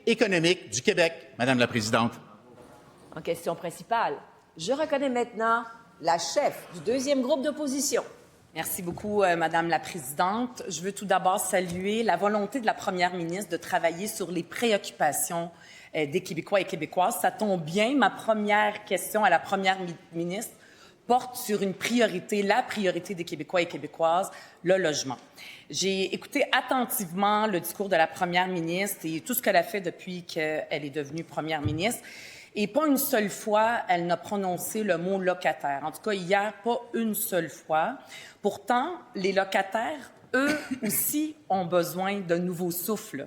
économique du Québec. Madame la Présidente. En question principale, je reconnais maintenant la chef du deuxième groupe d'opposition. Merci beaucoup, Madame la Présidente. Je veux tout d'abord saluer la volonté de la Première ministre de travailler sur les préoccupations des Québécois et Québécoises. Ça tombe bien. Ma première question à la Première ministre porte sur une priorité, la priorité des Québécois et Québécoises, le logement. J'ai écouté attentivement le discours de la Première ministre et tout ce qu'elle a fait depuis qu'elle est devenue Première ministre. Et pas une seule fois, elle n'a prononcé le mot locataire. En tout cas, hier, pas une seule fois. Pourtant, les locataires, eux aussi, ont besoin d'un nouveau souffle.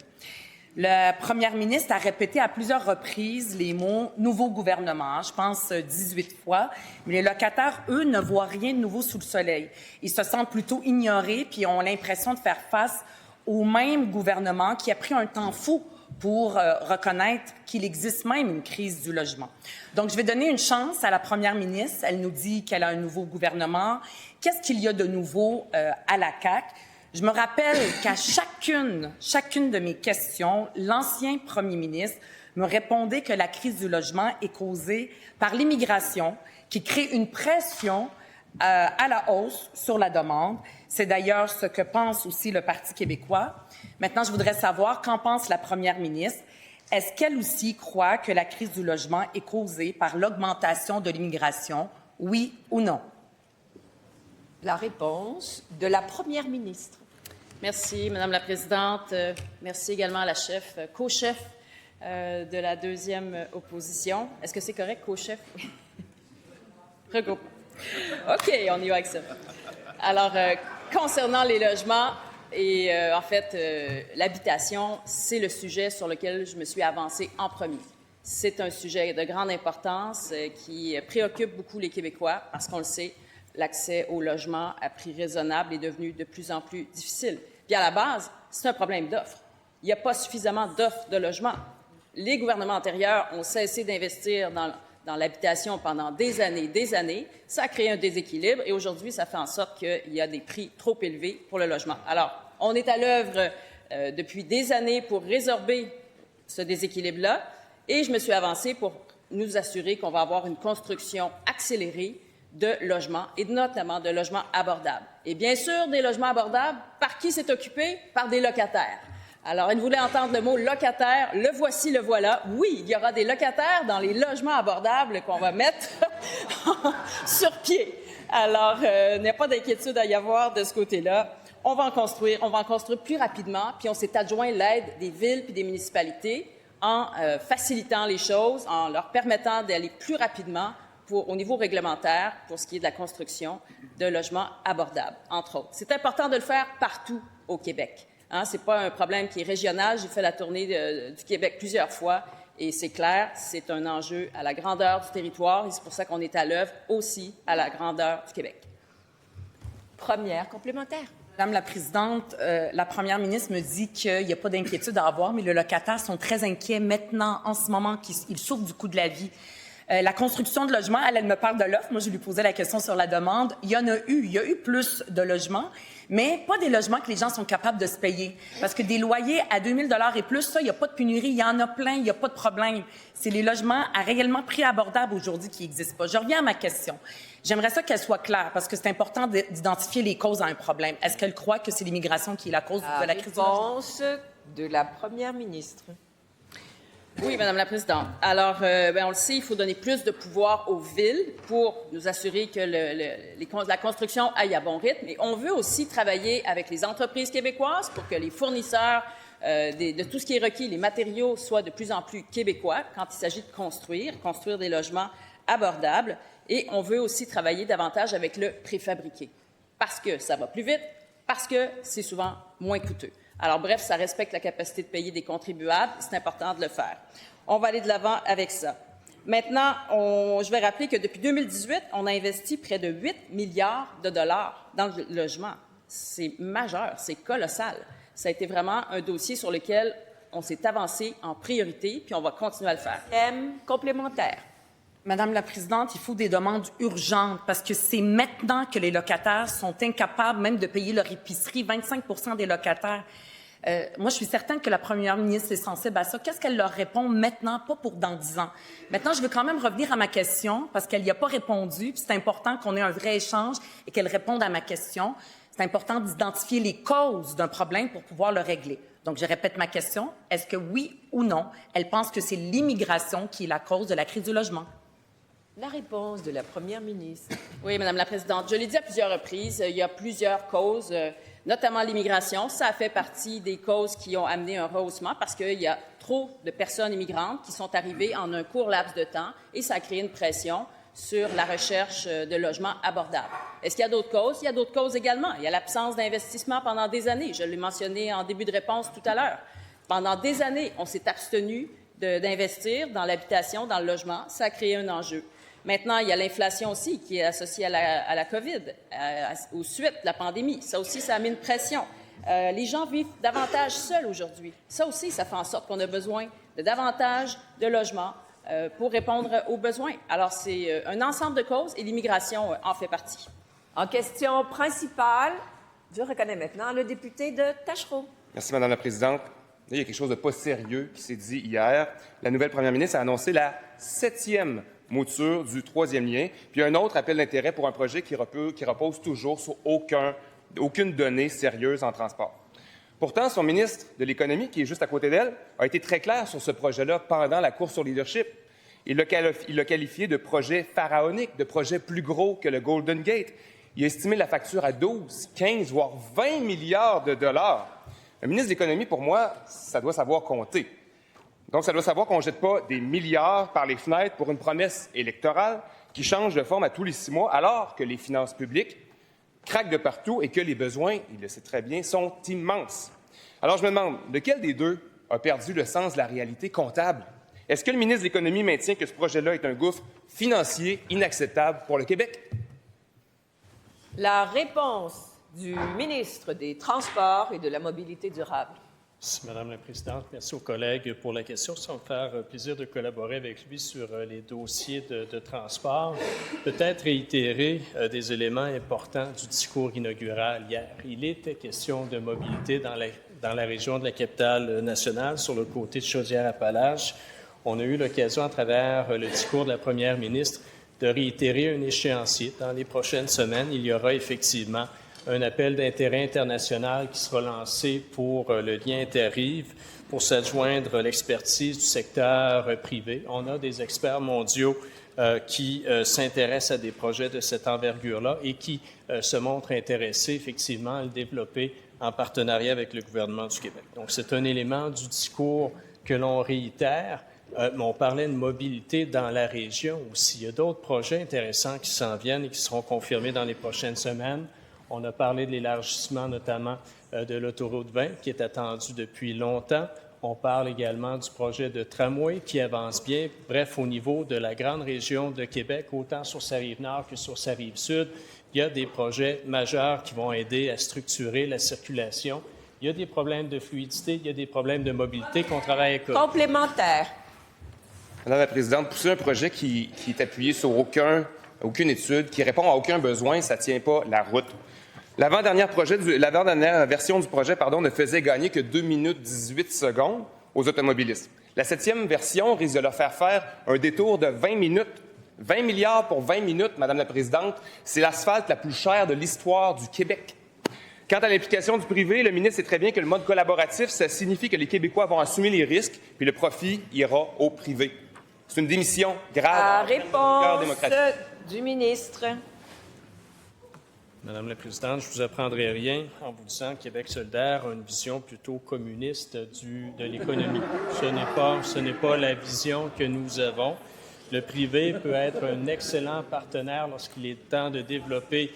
La Première ministre a répété à plusieurs reprises les mots « nouveau gouvernement », je pense 18 fois, mais les locataires, eux, ne voient rien de nouveau sous le soleil. Ils se sentent plutôt ignorés puis ont l'impression de faire face au même gouvernement qui a pris un temps fou pour reconnaître qu'il existe même une crise du logement. Donc, je vais donner une chance à la Première ministre. Elle nous dit qu'elle a un nouveau gouvernement. Qu'est-ce qu'il y a de nouveau à la CAQ? Je me rappelle qu'à chacune de mes questions, l'ancien premier ministre me répondait que la crise du logement est causée par l'immigration, qui crée une pression à la hausse sur la demande. C'est d'ailleurs ce que pense aussi le Parti québécois. Maintenant, je voudrais savoir qu'en pense la première ministre. Est-ce qu'elle aussi croit que la crise du logement est causée par l'augmentation de l'immigration, oui ou non? La réponse de la première ministre. Merci, Madame la Présidente. Merci également à la chef, co-chef de la deuxième opposition. Est-ce que c'est correct, co-chef? Regroupe. OK, on y va avec ça. Alors, concernant les logements et en fait, l'habitation, c'est le sujet sur lequel je me suis avancée en premier. C'est un sujet de grande importance qui préoccupe beaucoup les Québécois parce qu'on le sait, l'accès au logement à prix raisonnable est devenu de plus en plus difficile. Puis à la base, c'est un problème d'offres. Il n'y a pas suffisamment d'offres de logement. Les gouvernements antérieurs ont cessé d'investir dans l'habitation pendant des années. Ça a créé un déséquilibre et aujourd'hui, ça fait en sorte qu'il y a des prix trop élevés pour le logement. Alors, on est à l'œuvre depuis des années pour résorber ce déséquilibre-là et je me suis avancée pour nous assurer qu'on va avoir une construction accélérée de logements et notamment de logements abordables. Et bien sûr, des logements abordables, par qui c'est occupé? Par des locataires. Alors, elle voulait entendre le mot locataire. Le voici, le voilà. Oui, il y aura des locataires dans les logements abordables qu'on va mettre sur pied. Alors, il n'y a pas d'inquiétude à y avoir de ce côté-là. On va en construire plus rapidement, puis on s'est adjoint l'aide des villes puis des municipalités en facilitant les choses, en leur permettant d'aller plus rapidement au niveau réglementaire pour ce qui est de la construction de logements abordables, entre autres. C'est important de le faire partout au Québec. Hein, ce n'est pas un problème qui est régional. J'ai fait la tournée du Québec plusieurs fois et c'est clair, c'est un enjeu à la grandeur du territoire et c'est pour ça qu'on est à l'œuvre aussi à la grandeur du Québec. Première complémentaire. Madame la Présidente, la Première ministre me dit qu'il n'y a pas d'inquiétude à avoir, mais les locataires sont très inquiets maintenant, en ce moment, qu'ils souffrent du coût de la vie. La construction de logements, elle me parle de l'offre. Moi, je lui posais la question sur la demande. Il y a eu plus de logements, mais pas des logements que les gens sont capables de se payer. Parce que des loyers à 2 000 $ et plus, ça, il n'y a pas de pénurie. Il y en a plein, il n'y a pas de problème. C'est les logements à réellement prix abordable aujourd'hui qui n'existent pas. Je reviens à ma question. J'aimerais ça qu'elle soit claire, parce que c'est important d'identifier les causes à un problème. Est-ce qu'elle croit que c'est l'immigration qui est la cause de la crise du logement? Réponse de la première ministre. Oui, Madame la Présidente. Alors, on le sait, il faut donner plus de pouvoir aux villes pour nous assurer que la construction aille à bon rythme. Et on veut aussi travailler avec les entreprises québécoises pour que les fournisseurs de tout ce qui est requis, les matériaux, soient de plus en plus québécois quand il s'agit de construire des logements abordables. Et on veut aussi travailler davantage avec le préfabriqué parce que ça va plus vite, parce que c'est souvent moins coûteux. Alors, bref, ça respecte la capacité de payer des contribuables. C'est important de le faire. On va aller de l'avant avec ça. Maintenant, je vais rappeler que depuis 2018, on a investi près de 8 milliards de dollars dans le logement. C'est majeur, c'est colossal. Ça a été vraiment un dossier sur lequel on s'est avancé en priorité, puis on va continuer à le faire. Complémentaire. Madame la Présidente, il faut des demandes urgentes parce que c'est maintenant que les locataires sont incapables même de payer leur épicerie. 25 % des locataires Moi, je suis certaine que la première ministre est sensible à ça. Qu'est-ce qu'elle leur répond maintenant, pas pour dans 10 ans? Maintenant, je veux quand même revenir à ma question parce qu'elle n'y a pas répondu. Puis c'est important qu'on ait un vrai échange et qu'elle réponde à ma question. C'est important d'identifier les causes d'un problème pour pouvoir le régler. Donc, je répète ma question. Est-ce que oui ou non, elle pense que c'est l'immigration qui est la cause de la crise du logement? La réponse de la première ministre. Oui, Madame la Présidente. Je l'ai dit à plusieurs reprises, il y a plusieurs causes, notamment l'immigration. Ça a fait partie des causes qui ont amené un rehaussement parce qu'il y a trop de personnes immigrantes qui sont arrivées en un court laps de temps et ça a créé une pression sur la recherche de logements abordables. Est-ce qu'il y a d'autres causes? Il y a d'autres causes également. Il y a l'absence d'investissement pendant des années. Je l'ai mentionné en début de réponse tout à l'heure. Pendant des années, on s'est abstenu d'investir dans l'habitation, dans le logement. Ça a créé un enjeu. Maintenant, il y a l'inflation aussi qui est associée à la COVID, aux suites de la pandémie. Ça aussi, ça a mis une pression. Les gens vivent davantage seuls aujourd'hui. Ça aussi, ça fait en sorte qu'on a besoin de davantage de logements pour répondre aux besoins. Alors, c'est un ensemble de causes et l'immigration en fait partie. En question principale, je reconnais maintenant le député de Tachereau. Merci, Madame la Présidente. Il y a quelque chose de pas sérieux qui s'est dit hier. La nouvelle première ministre a annoncé la 7e mouture du 3e lien, puis un autre appel d'intérêt pour un projet qui repose toujours sur aucune donnée sérieuse en transport. Pourtant, son ministre de l'Économie, qui est juste à côté d'elle, a été très clair sur ce projet-là pendant la course au leadership. Il l'a qualifié de projet pharaonique, de projet plus gros que le Golden Gate. Il a estimé la facture à 12, 15, voire 20 milliards de dollars. Le ministre de l'Économie, pour moi, ça doit savoir compter. Donc, ça doit savoir qu'on ne jette pas des milliards par les fenêtres pour une promesse électorale qui change de forme à tous les 6 mois, alors que les finances publiques craquent de partout et que les besoins, il le sait très bien, sont immenses. Alors, je me demande, lequel des deux a perdu le sens de la réalité comptable? Est-ce que le ministre de l'Économie maintient que ce projet-là est un gouffre financier inacceptable pour le Québec? La réponse du ministre des Transports et de la Mobilité durable. Merci, Madame la Présidente. Merci aux collègues pour la question. Ça va me faire plaisir de collaborer avec lui sur les dossiers de transport. Peut-être réitérer des éléments importants du discours inaugural hier. Il était question de mobilité dans la région de la capitale nationale, sur le côté de Chaudière-Appalaches. On a eu l'occasion, à travers le discours de la première ministre, de réitérer un échéancier. Dans les prochaines semaines, il y aura effectivement un appel d'intérêt international qui sera lancé pour le lien Interrive, pour s'adjoindre l'expertise du secteur privé. On a des experts mondiaux qui s'intéressent à des projets de cette envergure-là et qui se montrent intéressés effectivement à le développer en partenariat avec le gouvernement du Québec. Donc, c'est un élément du discours que l'on réitère. Mais on parlait de mobilité dans la région aussi. Il y a d'autres projets intéressants qui s'en viennent et qui seront confirmés dans les prochaines semaines. On a parlé de l'élargissement notamment de l'autoroute 20 qui est attendu depuis longtemps. On parle également du projet de tramway qui avance bien. Bref, au niveau de la grande région de Québec, autant sur sa rive nord que sur sa rive sud, il y a des projets majeurs qui vont aider à structurer la circulation. Il y a des problèmes de fluidité, il y a des problèmes de mobilité qu'on travaille avec. Complémentaire. Madame la Présidente, pousser un projet qui est appuyé sur aucune étude, qui répond à aucun besoin, ça ne tient pas la route. L'avant-dernière version du projet ne faisait gagner que 2 minutes 18 secondes aux automobilistes. La 7e version risque de leur faire un détour de 20 minutes. 20 milliards pour 20 minutes, Madame la Présidente, c'est l'asphalte la plus chère de l'histoire du Québec. Quant à l'implication du privé, le ministre sait très bien que le mode collaboratif, ça signifie que les Québécois vont assumer les risques, puis le profit ira au privé. C'est une démission grave. La réponse du ministre. Madame la Présidente, je ne vous apprendrai rien en vous disant que Québec solidaire a une vision plutôt communiste de l'économie. Ce n'est pas la vision que nous avons. Le privé peut être un excellent partenaire lorsqu'il est temps de développer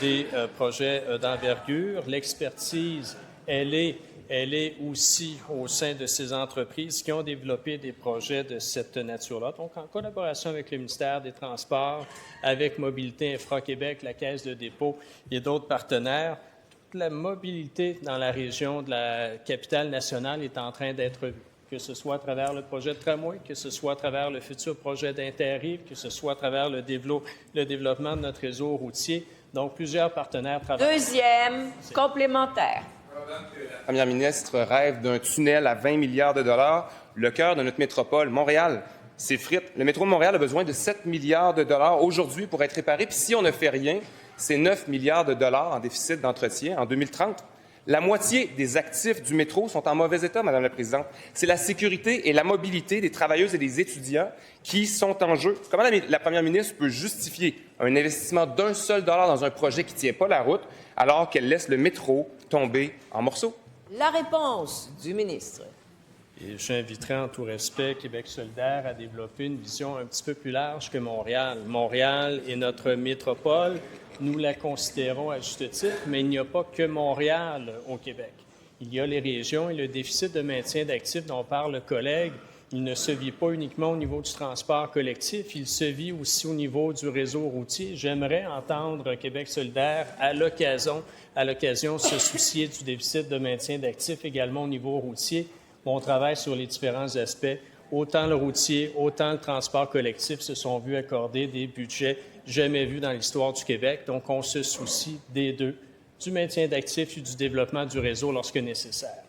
des projets d'envergure. L'expertise, elle est aussi au sein de ces entreprises qui ont développé des projets de cette nature-là. Donc, en collaboration avec le ministère des Transports, avec Mobilité Infra-Québec, la Caisse de dépôt et d'autres partenaires, toute la mobilité dans la région de la capitale nationale est en train d'être vue, que ce soit à travers le projet de tramway, que ce soit à travers le futur projet d'Interrive, que ce soit à travers le développement de notre réseau routier. Donc, plusieurs partenaires travaillent. Deuxième complémentaire. La première ministre rêve d'un tunnel à 20 milliards de dollars, le cœur de notre métropole, Montréal. C'est frites. Le métro de Montréal a besoin de 7 milliards de dollars aujourd'hui pour être réparé. Puis si on ne fait rien, c'est 9 milliards de dollars en déficit d'entretien en 2030. La moitié des actifs du métro sont en mauvais état, Madame la Présidente. C'est la sécurité et la mobilité des travailleuses et des étudiants qui sont en jeu. Comment la première ministre peut justifier un investissement d'1 seul dollar dans un projet qui ne tient pas la route alors qu'elle laisse le métro tomber en morceaux? La réponse du ministre. Et j'inviterai en tout respect Québec solidaire à développer une vision un petit peu plus large que Montréal. Montréal est notre métropole. Nous la considérons à juste titre, mais il n'y a pas que Montréal au Québec. Il y a les régions et le déficit de maintien d'actifs dont parle le collègue. Il ne se vit pas uniquement au niveau du transport collectif, il se vit aussi au niveau du réseau routier. J'aimerais entendre Québec solidaire à l'occasion se soucier du déficit de maintien d'actifs également au niveau routier. On travaille sur les différents aspects. Autant le routier, autant le transport collectif se sont vus accorder des budgets jamais vus dans l'histoire du Québec. Donc, on se soucie des deux, du maintien d'actifs et du développement du réseau lorsque nécessaire.